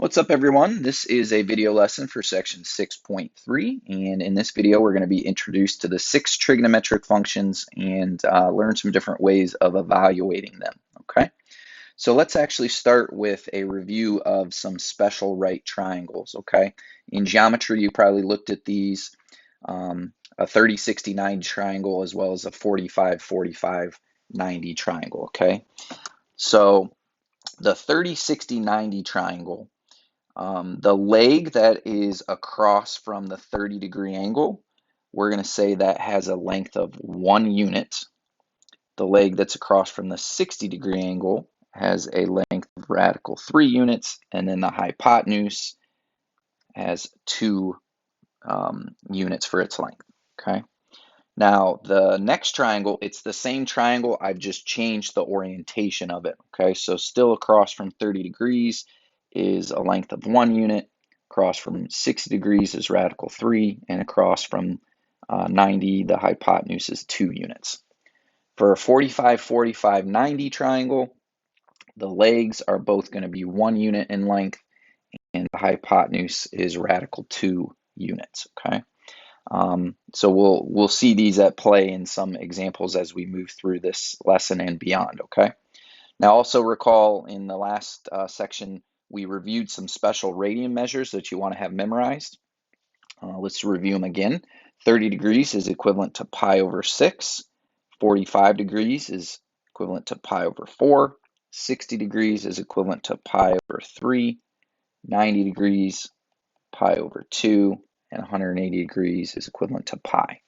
What's up, everyone? This is a video lesson for section 6.3, and in this video we're going to be introduced to the 6 trigonometric functions and learn some different ways of evaluating them, okay? So let's actually start with a review of some special right triangles, okay? In geometry, you probably looked at these, a 30, 60, 90 triangle as well as a 45, 45, 90 triangle, okay? So the 30, 60, 90 triangle, the leg that is across from the 30-degree angle, we're going to say that has a length of 1 unit. The leg that's across from the 60-degree angle has a length of radical 3 units, and then the hypotenuse has 2 units for its length. Okay. Now, the next triangle, it's the same triangle, I've just changed the orientation of it. Okay, so still across from 30 degrees is a length of 1 unit, across from 60 degrees is radical 3, and across from 90, the hypotenuse is 2 units. For a 45, 45, 90 triangle, the legs are both going to be 1 unit in length, and the hypotenuse is radical 2 units. Okay. So we'll see these at play in some examples as we move through this lesson and beyond, okay? Now also recall in the last section we reviewed some special radian measures that you want to have memorized. Let's review them again. 30 degrees is equivalent to pi over 6. 45 degrees is equivalent to pi over 4. 60 degrees is equivalent to pi over 3. 90 degrees, pi over 2. And 180 degrees is equivalent to pi.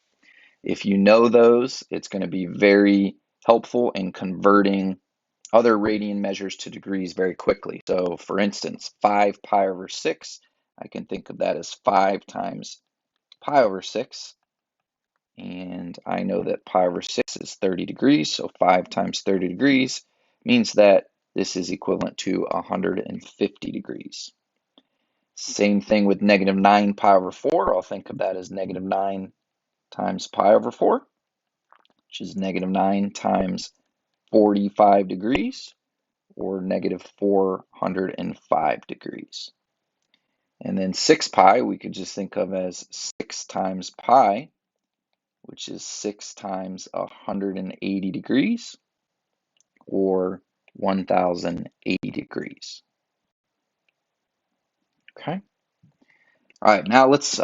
If you know those, it's going to be very helpful in converting other radian measures to degrees very quickly. So for instance, 5 pi over 6, I can think of that as 5 times pi over 6. And I know that pi over 6 is 30 degrees, so 5 times 30 degrees means that this is equivalent to 150 degrees. Same thing with negative 9 pi over 4. I'll think of that as negative 9 times pi over 4, which is negative 9 times 45 degrees, or negative 405 degrees. And then 6 pi, we could just think of as 6 times pi, which is 6 times 180 degrees, or 1080 degrees. Okay. All right, now let's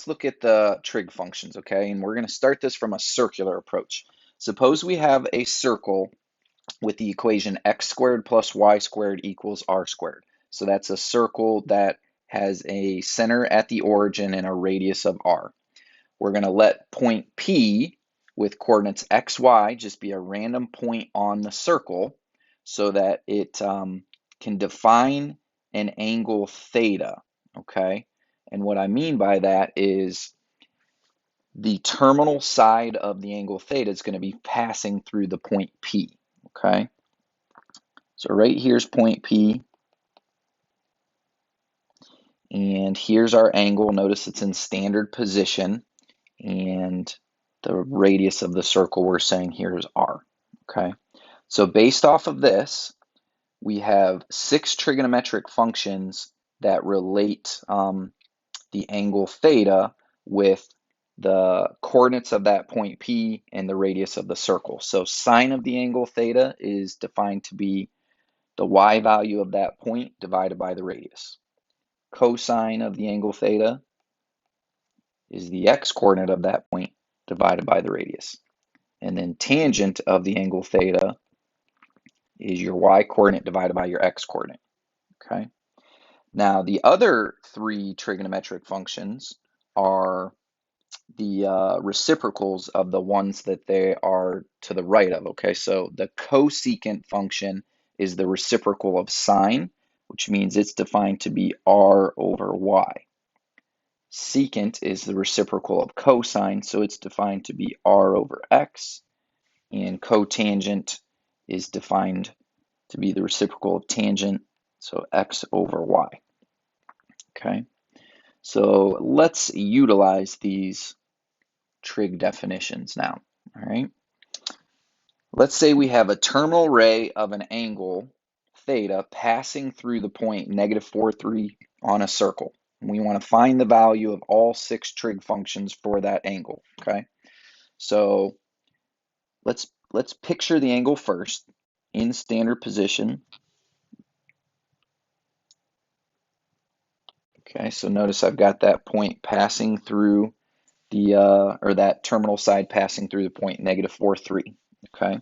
look at the trig functions, okay? And we're going to start this from a circular approach. Suppose we have a circle with the equation x squared plus y squared equals r squared. So that's a circle that has a center at the origin and a radius of r. We're going to let point P with coordinates x, y just be a random point on the circle so that it can define an angle theta, okay? And what I mean by that is the terminal side of the angle theta is going to be passing through the point P, okay? So right here's point P, and here's our angle. Notice it's in standard position, and the radius of the circle we're saying here is r, okay? So based off of this, we have 6 trigonometric functions that relate the angle theta with the coordinates of that point P and the radius of the circle. So sine of the angle theta is defined to be the y value of that point divided by the radius. Cosine of the angle theta is the x coordinate of that point divided by the radius. And then tangent of the angle theta is your y coordinate divided by your x coordinate. Okay. Now the other 3 trigonometric functions are the reciprocals of the ones that they are to the right of. Okay, so the cosecant function is the reciprocal of sine, which means it's defined to be r over y. Secant is the reciprocal of cosine, so it's defined to be r over x. And cotangent is defined to be the reciprocal of tangent, so x over y. Okay, so let's utilize these trig definitions now. All right, let's say we have a terminal ray of an angle theta passing through the point -4, 3 on a circle. We want to find the value of all 6 trig functions for that angle, okay? So let's picture the angle first in standard position. Okay, so notice I've got that point passing through the, or that terminal side passing through the point -4, 3, okay?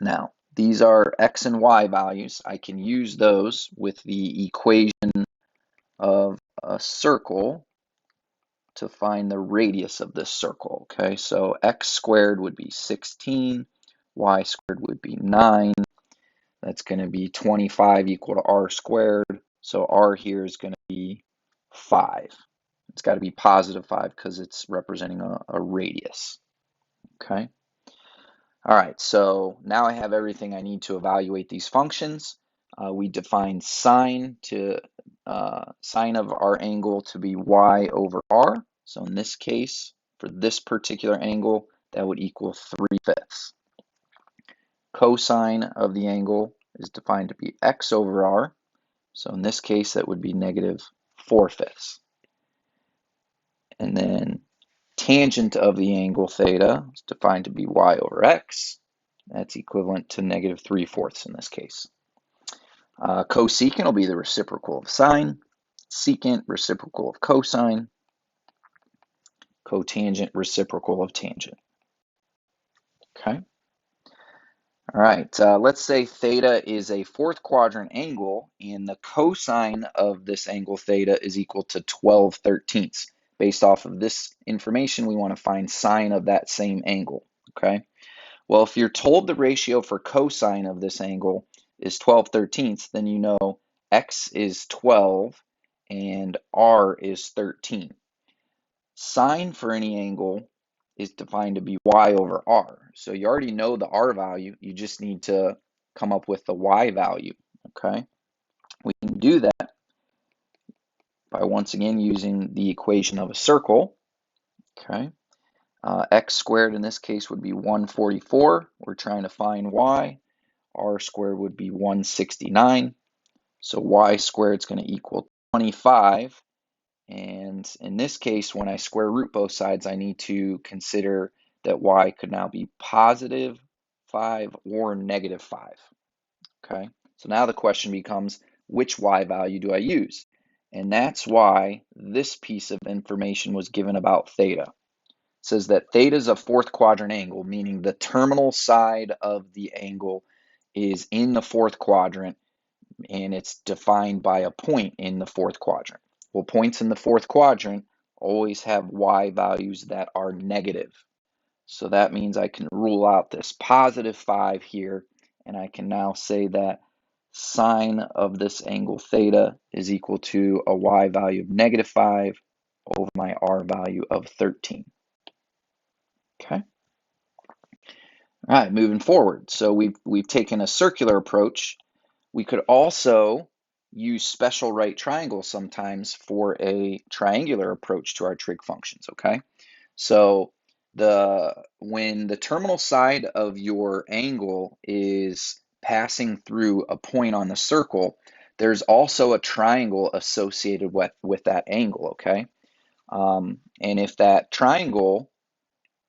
Now, these are x and y values. I can use those with the equation of a circle to find the radius of this circle, okay? So x squared would be 16, y squared would be 9. That's going to be 25 equal to r squared. So r here is going to be 5. It's got to be positive 5 because it's representing a radius, okay? All right, so now I have everything I need to evaluate these functions. We define sine of our angle to be y over r. So in this case, for this particular angle, that would equal 3/5. Cosine of the angle is defined to be x over r. So in this case, that would be -4/5. And then tangent of the angle theta is defined to be y over x. That's equivalent to -3/4 in this case. Cosecant will be the reciprocal of sine. Secant, reciprocal of cosine. Cotangent, reciprocal of tangent. Okay. All right, let's say theta is a 4th quadrant angle, and the cosine of this angle theta is equal to 12/13. Based off of this information, we want to find sine of that same angle, okay? Well, if you're told the ratio for cosine of this angle is 12/13, then you know x is 12 and r is 13. Sine for any angle is defined to be y over r. So you already know the r value, you just need to come up with the y value, okay? We can do that by once again using the equation of a circle, okay? X squared in this case would be 144. We're trying to find y. R squared would be 169. So y squared is going to equal 25. And in this case, when I square root both sides, I need to consider that y could now be +5 or -5. Okay, so now the question becomes, which y value do I use? And that's why this piece of information was given about theta. It says that theta is a 4th quadrant angle, meaning the terminal side of the angle is in the 4th quadrant, and it's defined by a point in the 4th quadrant. Well, points in the 4th quadrant always have y values that are negative. So that means I can rule out this +5 here, and I can now say that sine of this angle theta is equal to a y value of -5 over my r value of 13. Okay. All right, moving forward. So we've taken a circular approach. We could also use special right triangles sometimes for a triangular approach to our trig functions, okay? So when the terminal side of your angle is passing through a point on the circle, there's also a triangle associated with that angle, okay? And if that triangle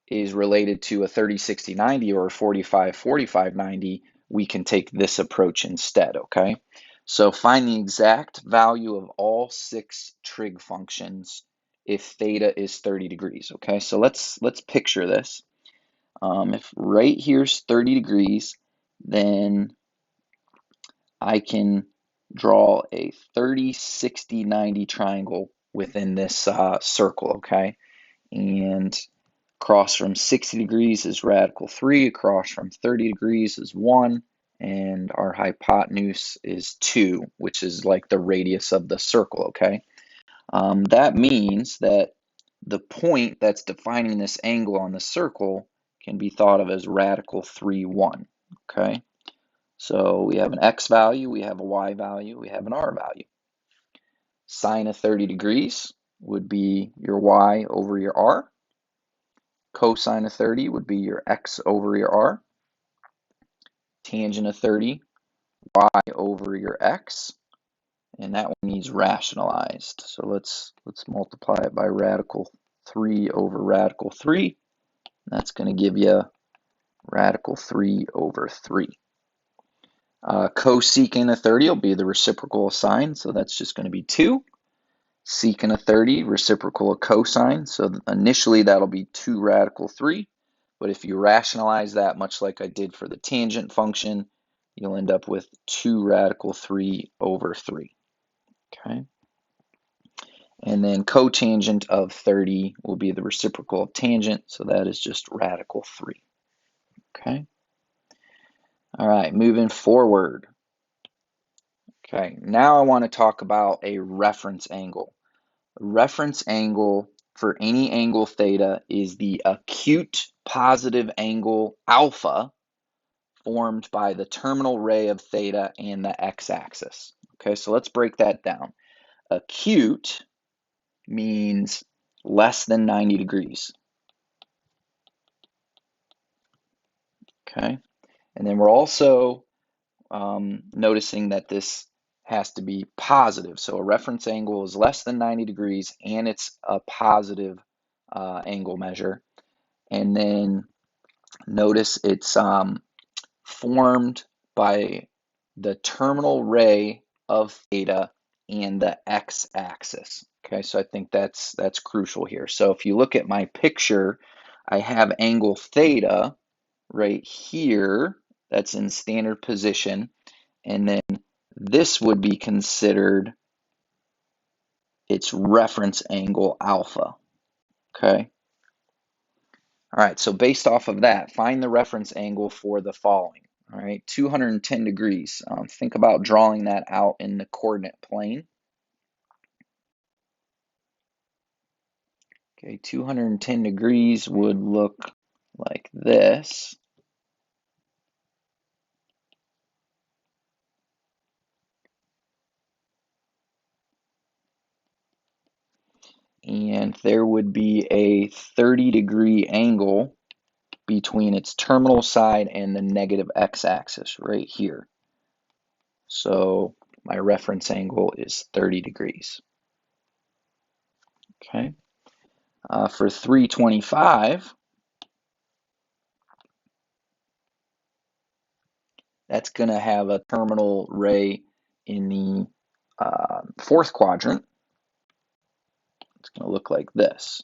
is related to a 30, 60, 90 or a 45, 45, 90, we can take this approach instead, okay? So find the exact value of all 6 trig functions if theta is 30 degrees, okay? So let's picture this. If right here's 30 degrees, then I can draw a 30, 60, 90 triangle within this circle, okay? And across from 60 degrees is radical 3, across from 30 degrees is 1, and our hypotenuse is 2, which is like the radius of the circle, okay? That means that the point that's defining this angle on the circle can be thought of as radical 3, 1, okay? So we have an x value, we have a y value, we have an r value. Sine of 30 degrees would be your y over your r. Cosine of 30 would be your x over your r. Tangent of 30 y over your x, and that one needs rationalized. So let's multiply it by radical 3 over radical 3. That's going to give you radical 3 over 3. Cosecant of 30 will be the reciprocal of sine, so that's just going to be 2. Secant of 30, reciprocal of cosine, so initially that'll be 2 radical 3. But if you rationalize that, much like I did for the tangent function, you'll end up with 2 radical 3 over 3. Okay. And then cotangent of 30 will be the reciprocal of tangent, so that is just radical 3. Okay. All right, moving forward. Okay, now I want to talk about a reference angle. A reference angle for any angle theta is the acute positive angle alpha formed by the terminal ray of theta and the x-axis. Okay, so let's break that down. Acute means less than 90 degrees. Okay, and then we're also noticing that this has to be positive. So a reference angle is less than 90 degrees and it's a positive angle measure. And then notice it's formed by the terminal ray of theta and the x-axis. Okay, so I think that's crucial here. So if you look at my picture, I have angle theta right here that's in standard position, and then this would be considered its reference angle alpha. Okay. All right, so based off of that, find the reference angle for the following. All right, 210 degrees. Think about drawing that out in the coordinate plane. Okay, 210 degrees would look like this. And there would be a 30-degree angle between its terminal side and the negative x-axis right here. So my reference angle is 30 degrees. Okay. For 325, that's going to have a terminal ray in the fourth quadrant. It's going to look like this.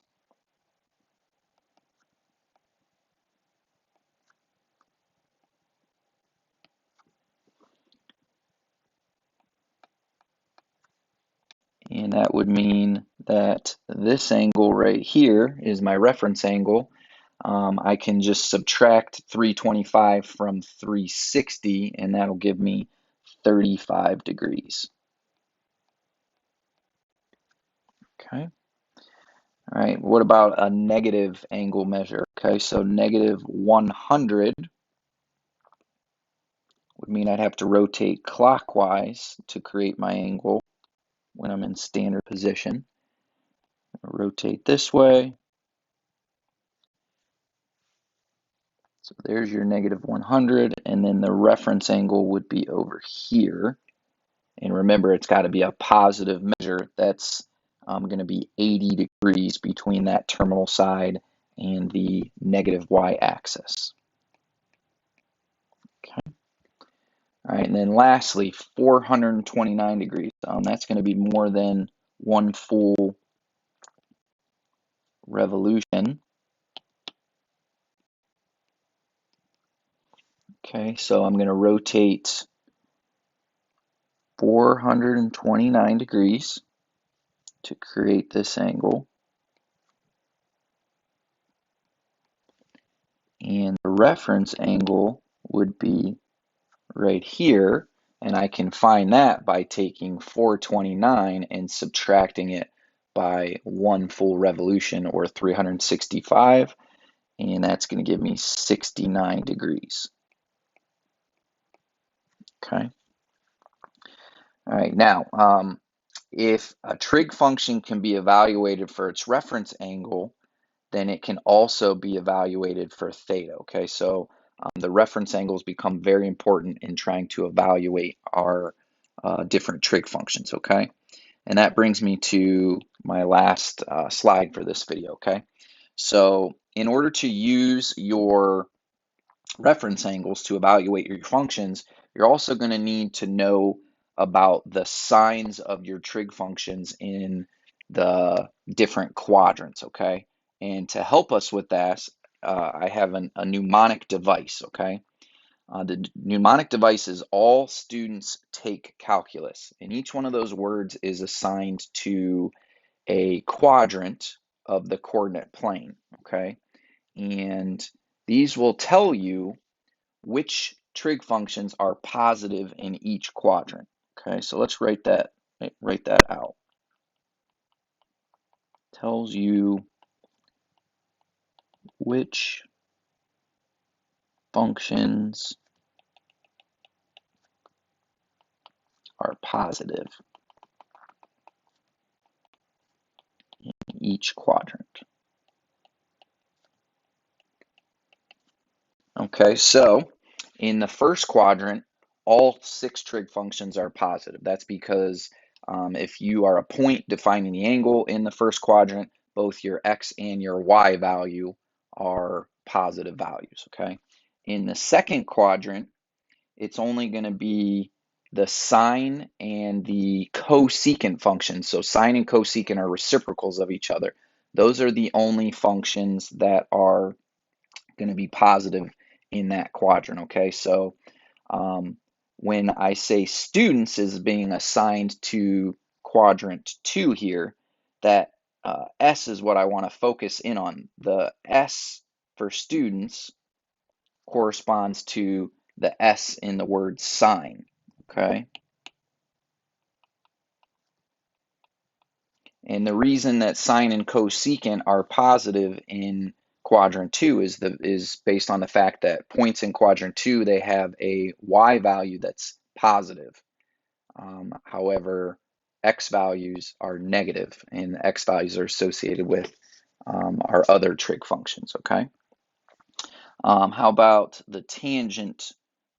And that would mean that this angle right here is my reference angle. I can just subtract 325 from 360, and that'll give me 35 degrees. Okay. All right, what about a negative angle measure? Okay, so negative 100 would mean I'd have to rotate clockwise to create my angle when I'm in standard position. Rotate this way. So there's your negative 100, and then the reference angle would be over here. And remember, it's got to be a positive measure. That's going to be 80 degrees between that terminal side and the negative y-axis. Okay. All right, and then lastly, 429 degrees. That's going to be more than one full revolution. Okay, so I'm going to rotate 429 degrees to create this angle. And the reference angle would be right here, and I can find that by taking 429 and subtracting it by one full revolution, or 365, and that's going to give me 69 degrees. Okay. All right, now if a trig function can be evaluated for its reference angle, then it can also be evaluated for theta. Okay, so the reference angles become very important in trying to evaluate our different trig functions, okay? And that brings me to my last slide for this video, okay? So in order to use your reference angles to evaluate your functions, you're also going to need to know about the signs of your trig functions in the different quadrants, okay? And to help us with that, I have a mnemonic device, okay? The mnemonic device is all students take calculus, and each one of those words is assigned to a quadrant of the coordinate plane, okay? And these will tell you which trig functions are positive in each quadrant. Okay, so let's write that out. Tells you which functions are positive in each quadrant. Okay, so in the first quadrant, all 6 trig functions are positive. That's because if you are a point defining the angle in the first quadrant, both your x and your y value are positive values, okay? In the second quadrant, it's only going to be the sine and the cosecant functions. So sine and cosecant are reciprocals of each other. Those are the only functions that are going to be positive in that quadrant, okay? So when I say students is being assigned to quadrant 2 here, that S is what I want to focus in on. The S for students corresponds to the S in the word sine, okay? And the reason that sine and cosecant are positive in quadrant 2 is based on the fact that points in quadrant 2, they have a y value that's positive. However, x values are negative, and x values are associated with our other trig functions, okay? How about the tangent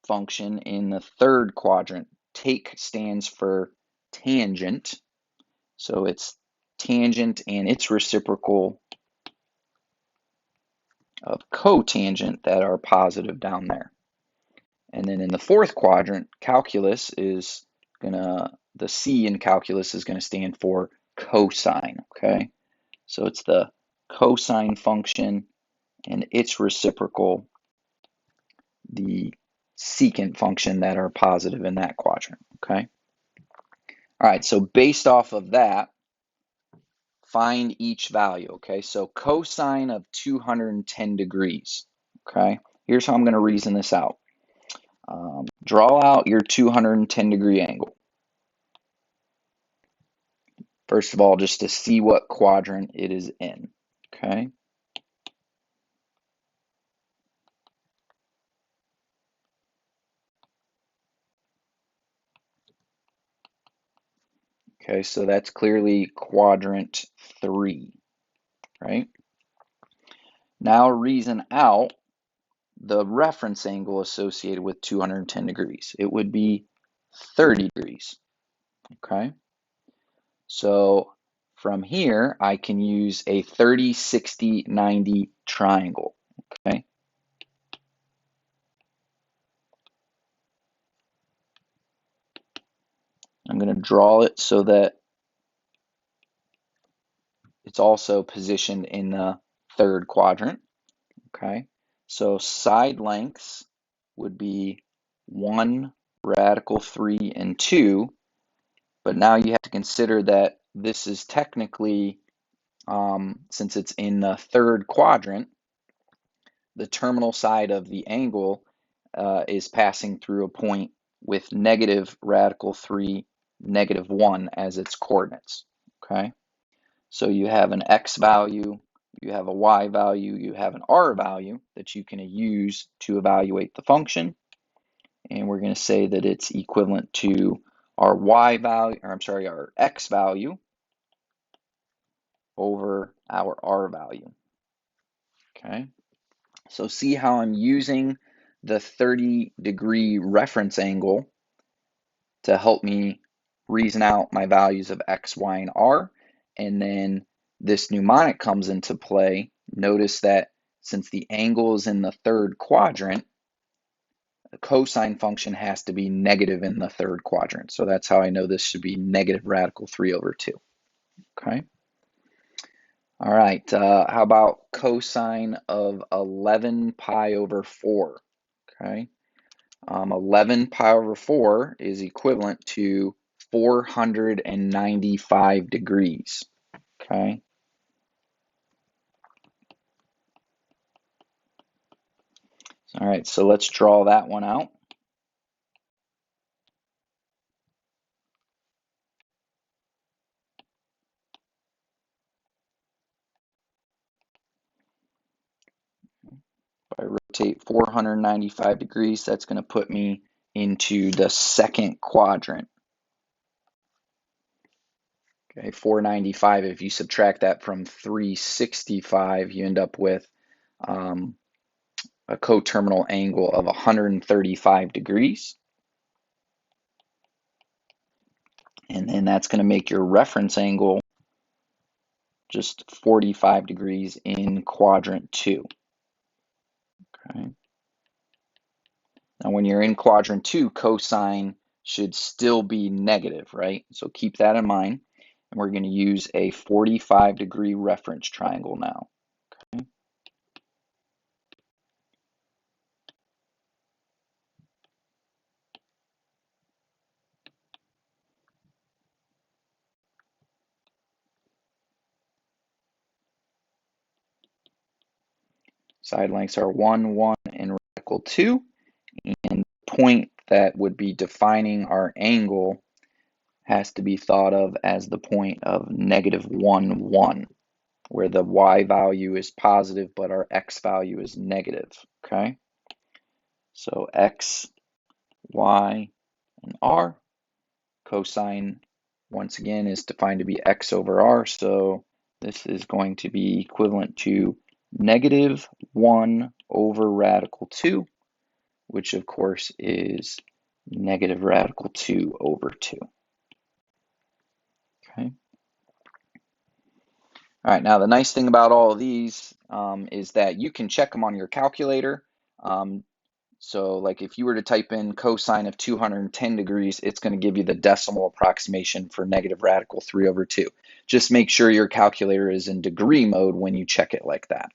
function in the third quadrant? Take stands for tangent, so it's tangent and its reciprocal of cotangent that are positive down there. And then in the fourth quadrant, calculus is the C in calculus is gonna stand for cosine, okay? So it's the cosine function and its reciprocal, the secant function, that are positive in that quadrant, okay? All right, so based off of that, find each value, okay? So cosine of 210 degrees, okay? Here's how I'm going to reason this out. Draw out your 210 degree angle. First of all, just to see what quadrant it is in, okay? Okay, so that's clearly quadrant 3, right? Now reason out the reference angle associated with 210 degrees. It would be 30 degrees, okay? So from here, I can use a 30, 60, 90 triangle, okay? I'm going to draw it so that it's also positioned in the third quadrant, okay? So side lengths would be 1, radical 3, and 2, but now you have to consider that this is technically, since it's in the third quadrant, the terminal side of the angle is passing through a point with negative radical 3, negative 1 as its coordinates, okay? So you have an x value, you have a y value, you have an r value that you can use to evaluate the function, and we're going to say that it's equivalent to our y value, or I'm sorry, our x value over our r value, okay? So see how I'm using the 30-degree reference angle to help me reason out my values of x, y, and r. And then this mnemonic comes into play. Notice that since the angle is in the third quadrant, the cosine function has to be negative in the third quadrant. So that's how I know this should be negative radical 3 over 2. Okay. All right. How about cosine of 11 pi over 4? Okay. 11 pi over 4 is equivalent to 495 degrees. Okay. All right, so let's draw that one out. If I rotate 495 degrees, that's going to put me into the second quadrant. Okay, 495, if you subtract that from 365, you end up with a coterminal angle of 135 degrees. And then that's going to make your reference angle just 45 degrees in quadrant 2. Okay. Now when you're in quadrant 2, cosine should still be negative, right? So keep that in mind. And we're going to use a 45-degree reference triangle now. Okay. Side lengths are 1, 1, and radical 2. And the point that would be defining our angle has to be thought of as the point of negative 1, 1, where the y value is positive, but our x value is negative. Okay. So x, y, and r. Cosine, once again, is defined to be x over r, so this is going to be equivalent to negative 1 over radical 2, which of course is negative radical 2 over 2. Okay. All right, now the nice thing about all of these is that you can check them on your calculator. So like if you were to type in cosine of 210 degrees, it's going to give you the decimal approximation for negative radical 3 over 2. Just make sure your calculator is in degree mode when you check it like that.